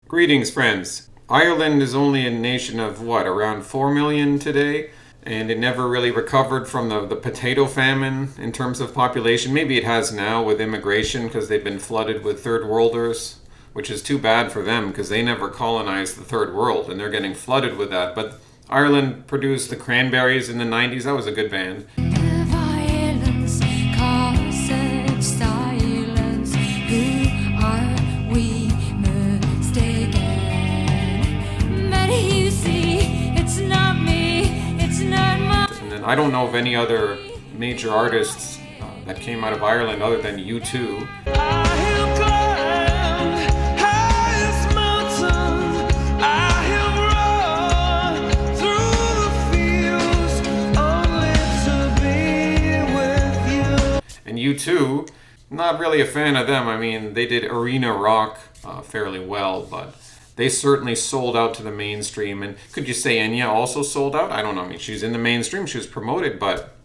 Greetings, friends. Ireland is only a nation of what, around 4 million today? And it never really recovered from the potato famine in terms of population. Maybe it has now with immigration because they've been flooded with third worlders, which is too bad for them because they never colonized the third world and they're getting flooded with that. But Ireland produced the Cranberries in the 90s. That was a good band. I don't know of any other major artists that came out of Ireland other than U2. And U2, not really a fan of them. I mean, they did arena rock fairly well, but they certainly sold out to the mainstream. And could you say Enya also sold out? I don't know. I mean, she's in the mainstream. She was promoted, but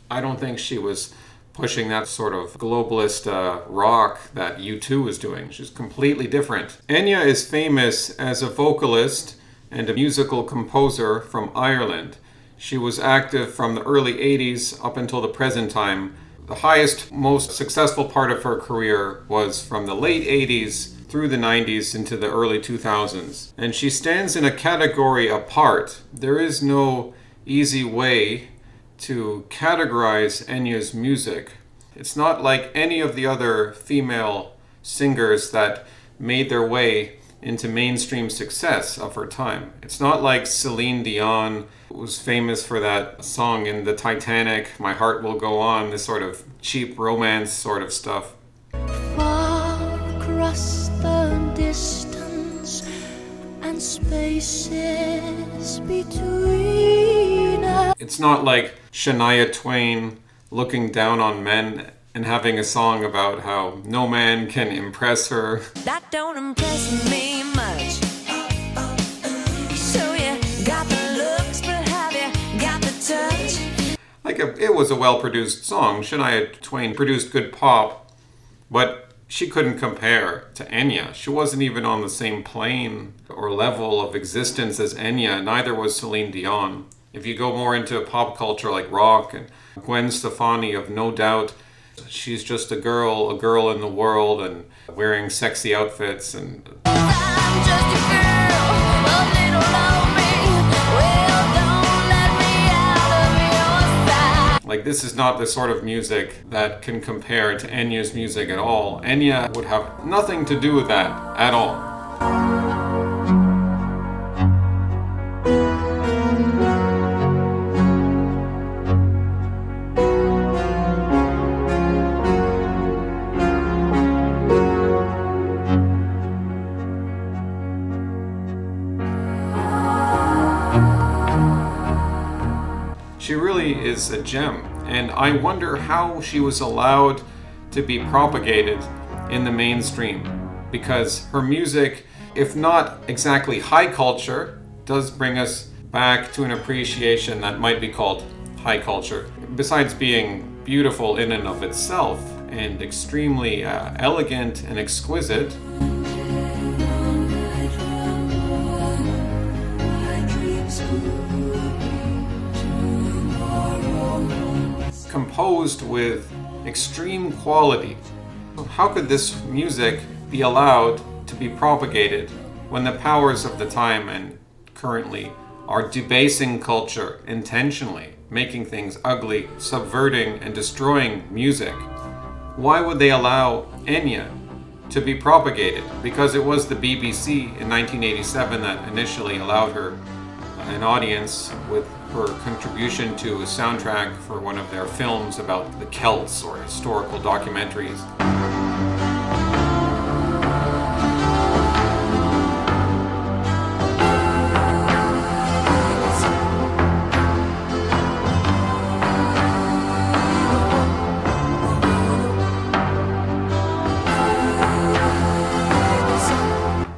I don't think she was pushing that sort of globalist rock that U2 was doing. She's completely different. Enya is famous as a vocalist and a musical composer from Ireland. She was active from the early 80s up until the present time. The highest, most successful part of her career was from the late 80s through the 90s into the early 2000s. And she stands in a category apart. There is no easy way to categorize Enya's music. It's not like any of the other female singers that made their way into mainstream success of her time. It's not like Celine Dion, who was famous for that song in the Titanic, My Heart Will Go On, this sort of cheap romance sort of stuff. Far across the distance and spaces between us. It's not like Shania Twain looking down on men and having a song about how no man can impress her. That don't impress me much. So you got the looks, but have you got the touch? Like it was a well-produced song. Shania Twain produced good pop, but she couldn't compare to Enya. She wasn't even on the same plane or level of existence as Enya. Neither was Celine Dion. If you go more into pop culture like rock and Gwen Stefani of No Doubt, she's just a girl in the world and wearing sexy outfits and I'm just a girl, a little lonely. Well, don't let me out of your sight. like this is not the sort of music that can compare to Enya's music at all. Enya would have nothing to do with that at all. She really is a gem, and I wonder how she was allowed to be propagated in the mainstream, because her music, if not exactly high culture, does bring us back to an appreciation that might be called high culture. Besides being beautiful in and of itself and extremely elegant and exquisite, composed with extreme quality. How could this music be allowed to be propagated when the powers of the time and currently are debasing culture intentionally, making things ugly, subverting and destroying music? Why would they allow Enya to be propagated? Because it was the BBC in 1987 that initially allowed her an audience with her contribution to a soundtrack for one of their films about the Celts or historical documentaries.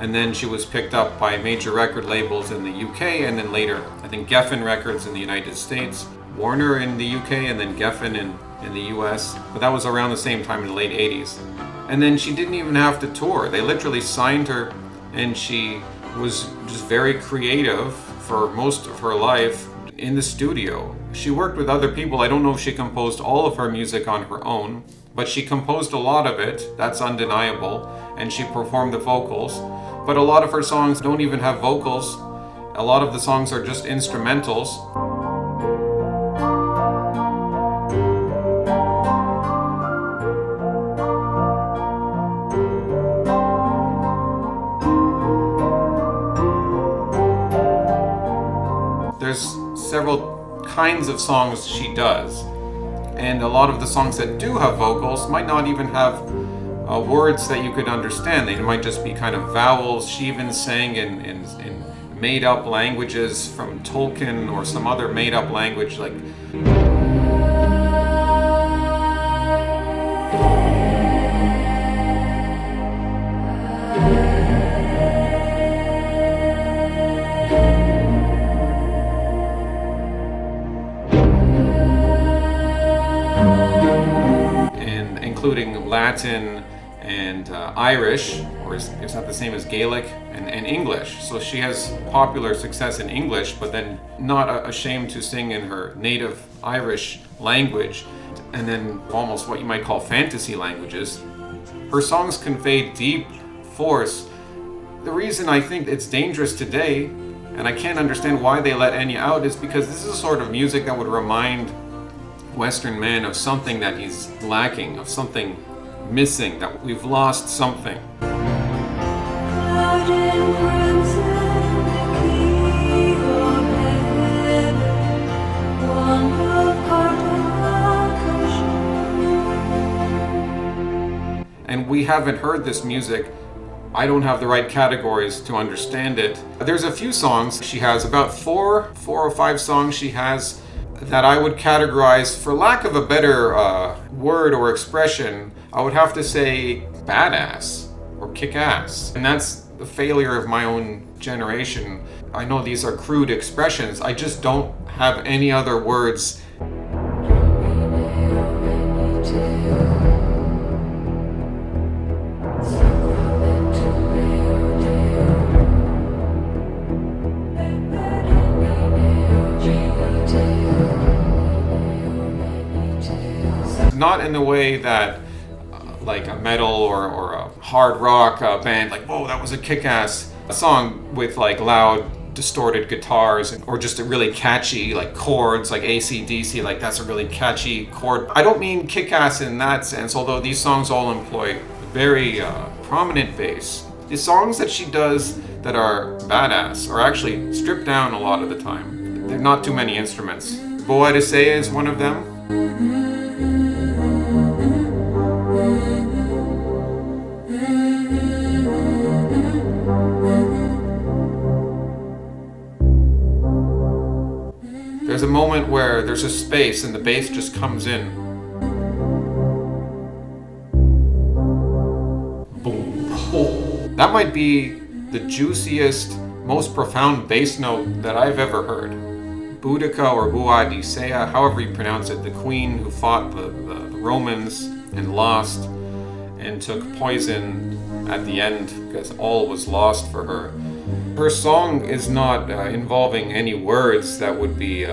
And then she was picked up by major record labels in the UK, and then later, I think Geffen Records in the United States, Warner in the UK, and then Geffen in the US. But that was around the same time in the late 80s. And then she didn't even have to tour. They literally signed her and she was just very creative for most of her life in the studio. She worked with other people. I don't know if she composed all of her music on her own, but she composed a lot of it, that's undeniable, and she performed the vocals. But a lot of her songs don't even have vocals. A lot of the songs are just instrumentals. There's several kinds of songs she does, and a lot of the songs that do have vocals might not even have words that you could understand. They might just be kind of vowels. She even sang in made-up languages from Tolkien or some other made-up language like including Latin and Irish, or it's not the same as Gaelic, and English. So she has popular success in English, but then not ashamed to sing in her native Irish language, and then almost what you might call fantasy languages. Her songs convey deep force. The reason I think it's dangerous today, and I can't understand why they let Enya out, is because this is a sort of music that would remind Western man of something that he's lacking, of something missing, that we've lost something. And we haven't heard this music. I don't have the right categories to understand it. There's a few songs she has, about four or five songs she has that I would categorize, for lack of a better word or expression, I would have to say badass or kick-ass. And that's the failure of my own generation. I know these are crude expressions. I just don't have any other words. Not in the way that like a metal or a hard rock band, like, whoa, that was a kick-ass song with like loud distorted guitars, or just a really catchy like chords like AC/DC, like that's a really catchy chord. I don't mean kick-ass in that sense, although these songs all employ very prominent bass. The songs that she does that are badass are actually stripped down a lot of the time. There are not too many instruments. Boa de Seia is one of them. There's a moment where there's a space and the bass just comes in. Boom. That might be the juiciest, most profound bass note that I've ever heard. Boudica or Boa de Seia, however you pronounce it, the queen who fought the Romans and lost and took poison at the end because all was lost for her. Her song is not involving any words that would be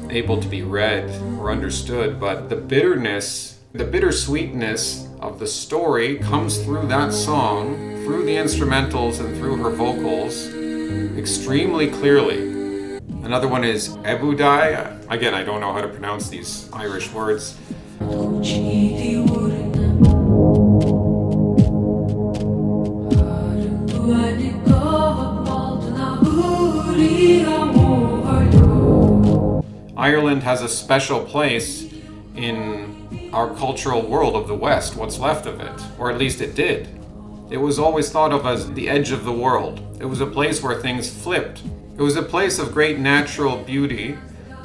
able to be read or understood, but the bitterness, the bittersweetness of the story comes through that song, through the instrumentals and through her vocals, extremely clearly. Another one is Ebudai. Again, I don't know how to pronounce these Irish words. Ireland has a special place in our cultural world of the West, what's left of it, or at least it did. It was always thought of as the edge of the world. It was a place where things flipped. It was a place of great natural beauty,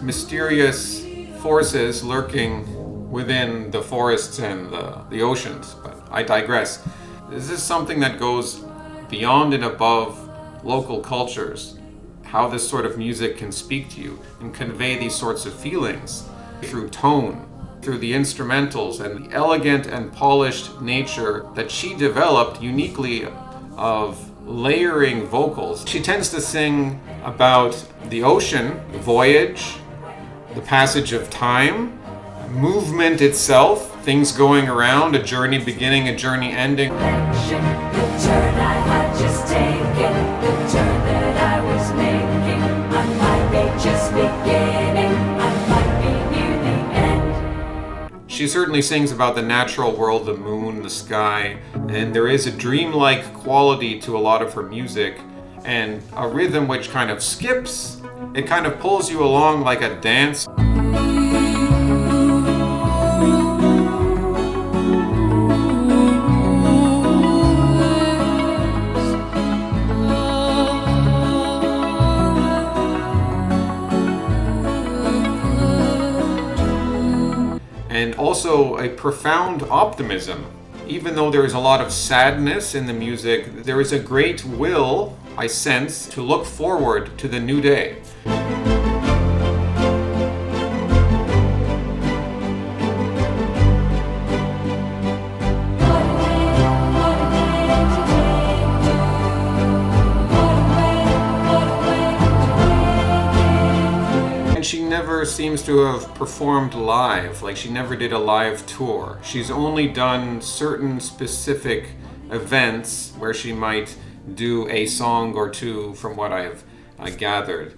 mysterious forces lurking within the forests and the oceans. But I digress. This is something that goes beyond and above local cultures. How this sort of music can speak to you and convey these sorts of feelings through tone, through the instrumentals and the elegant and polished nature that she developed uniquely of layering vocals. She tends to sing about the ocean, the voyage, the passage of time, movement itself, things going around, a journey beginning, a journey ending. The turn I had just taken, the turn that I was making, I might be just beginning, I might be near the end. She certainly sings about the natural world, the moon, the sky, and there is a dreamlike quality to a lot of her music, and a rhythm which kind of skips. It kind of pulls you along like a dance. And also a profound optimism. Even though there is a lot of sadness in the music, there is a great will, I sense, to look forward to the new day. And she never seems to have performed live, like she never did a live tour. She's only done certain specific events where she might do a song or two, from what I've gathered.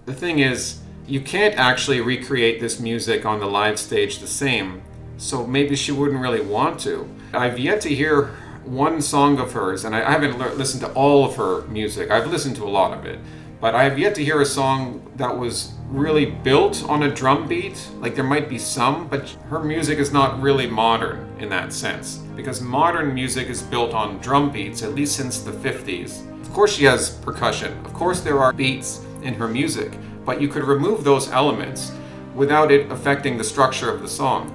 The thing is, you can't actually recreate this music on the live stage the same, so maybe she wouldn't really want to. I've yet to hear one song of hers, and I haven't listened to all of her music. I've listened to a lot of it, but I have yet to hear a song that was really built on a drum beat. Like, there might be some, but her music is not really modern in that sense, because modern music is built on drum beats, at least since the 50s. Of course she has percussion, of course there are beats in her music, but you could remove those elements without it affecting the structure of the song.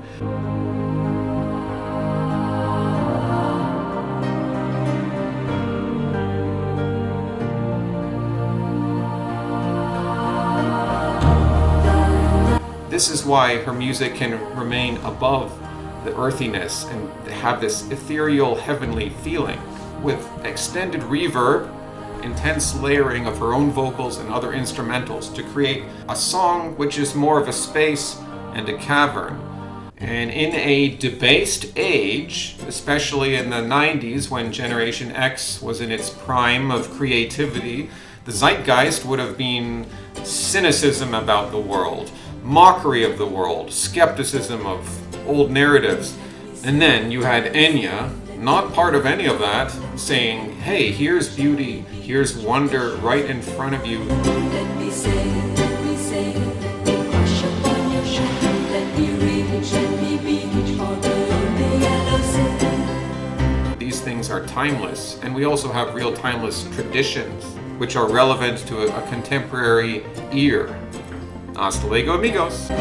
This is why her music can remain above the earthiness and have this ethereal, heavenly feeling, with extended reverb, intense layering of her own vocals and other instrumentals to create a song which is more of a space and a cavern. And in a debased age, especially in the 90s when Generation X was in its prime of creativity, the zeitgeist would have been cynicism about the world, mockery of the world, skepticism of old narratives. And then you had Enya, not part of any of that, saying, hey, here's beauty, here's wonder right in front of you. Let me say, crush upon your shoulder, let me reach for the yellow sand. These things are timeless, and we also have real timeless traditions, which are relevant to a contemporary ear. Hasta luego, amigos.